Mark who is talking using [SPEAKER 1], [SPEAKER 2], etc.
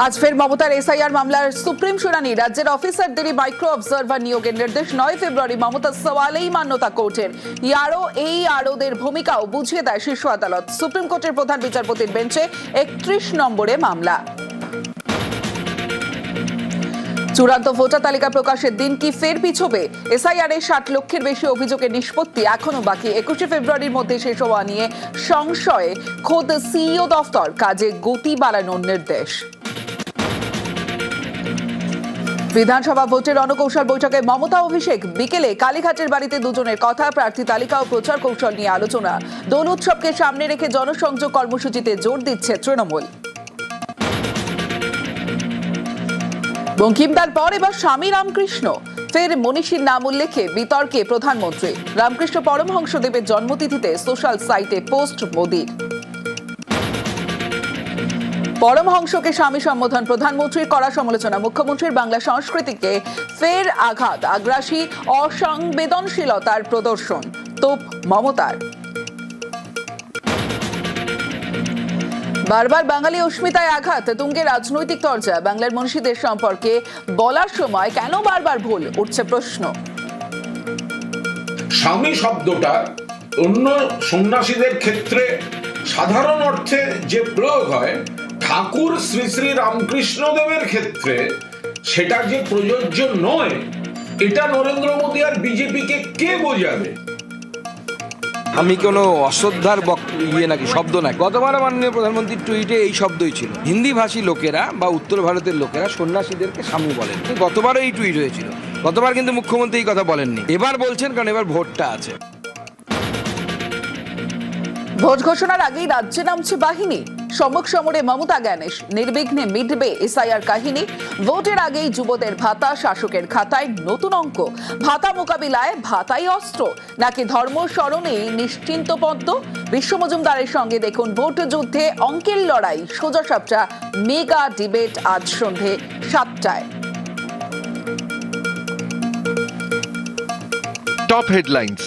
[SPEAKER 1] আজ ফের মমতার এসআইআর মামলার সুপ্রিম শুনানি। রাজ্যের অফিসারদেরই মাইক্রো অবজারভার নিয়োগের নির্দেশ। 9 ফেব্রুয়ারি মমতার সওয়ালেই মান্যতা কোর্টের। এই আরোদের ভূমিকাও বুঝিয়ে দেয় শীর্ষ আদালত। সুপ্রিম কোর্টের প্রধান বিচারপতির বেঞ্চে 31 নম্বরে মামলা। চূড়ান্ত ভোটার তালিকা প্রকাশের দিন কি ফের পিছবে? এসআইআর এর 60 লক্ষের বেশি অভিযোগের নিষ্পত্তি এখনো বাকি। 21 ফেব্রুয়ারির মধ্যে শেষ হওয়া নিয়ে সংশয়ে খোদ সিইও দফতর কাজে গতি বাড়ানোর নির্দেশ। বিধানসভা ভোটের রণকৌশল বৈঠকে মমতা অভিষেক। বিকেলে কালীঘাটের বাড়িতে দুজনের কথা, প্রার্থী তালিকা ও প্রচার কৌশল নিয়ে আলোচনা। দোল উৎসবকে সামনে রেখে জনসংযোগ কর্মসূচিতে জোর দিচ্ছে তৃণমূল। বঙ্কিমদার পর এবার স্বামী রামকৃষ্ণ। ফের মনীষীর নাম উল্লেখে বিতর্কে প্রধানমন্ত্রী। রামকৃষ্ণ পরমহংসদেবের জন্মতিথিতে সোশ্যাল সাইটে পোস্ট মোদির। পরমহংসকে স্বামী সম্বোধন প্রধানমন্ত্রীর কড়া সমালোচনা। মুখ্যমন্ত্রীর বাংলা সংস্কৃতিকে ফের আঘাত, আগ্রাসী অসংবেদনশীলতার প্রদর্শন, তোপ মমতার। বারবার বাঙালি অস্মিতায় আঘাত, তুঙ্গে রাজনৈতিক চর্চা। বাংলার মনীষীদের সম্পর্কে বলার সময় কেন বারবার ভুল উঠছে প্রশ্ন।
[SPEAKER 2] স্বামী শব্দটা অন্য সন্ন্যাসীদের ক্ষেত্রে সাধারণ অর্থে যে প্রয়োগ হয়, ঠাকুর শ্রী শ্রী রামকৃষ্ণদেবের ক্ষেত্রে সেটা যে প্রযোজ্য নয়, এটা নরেন্দ্র মোদী আর বিজেপিকে কে বোঝাবে?
[SPEAKER 3] আমি কোনো অশ্রদ্ধার নাকি শব্দ নাই। গতবার মাননীয় প্রধানমন্ত্রীর টুইটে এই শব্দই ছিল। হিন্দি ভাষী লোকেরা বা উত্তর ভারতের লোকেরা সন্ন্যাসীদেরকে স্বামী বলেন। গতবারও এই টুইট হয়েছিল। গতবার কিন্তু মুখ্যমন্ত্রী এই কথা বলেননি, এবার বলছেন, কারণ এবার ভোটটা আছে।
[SPEAKER 1] ভোট ঘোষণার আগেই রাজ্যে নামছে বাহিনী। সম্মুখ সমরে মমতা জ্ঞানেশ। নির্বিঘ্নে মিটবে এসআইআর কাহিনী। ভোটের আগেই যুবদের ভাতা, শাসকের খাতায় নতুন অঙ্ক। ভাতা মোকাবিলায় ভাতাই অস্ত্র, নাকি ধর্ম স্মরণেই নিশ্চিন্ত পদ্ম? বিশ্ব মজুমদারের সঙ্গে দেখুন ভোট যুদ্ধে অঙ্কের লড়াই সোজা সাপটা মেগা ডিবেট আজ সন্ধে 7টায়।
[SPEAKER 4] Top headlines.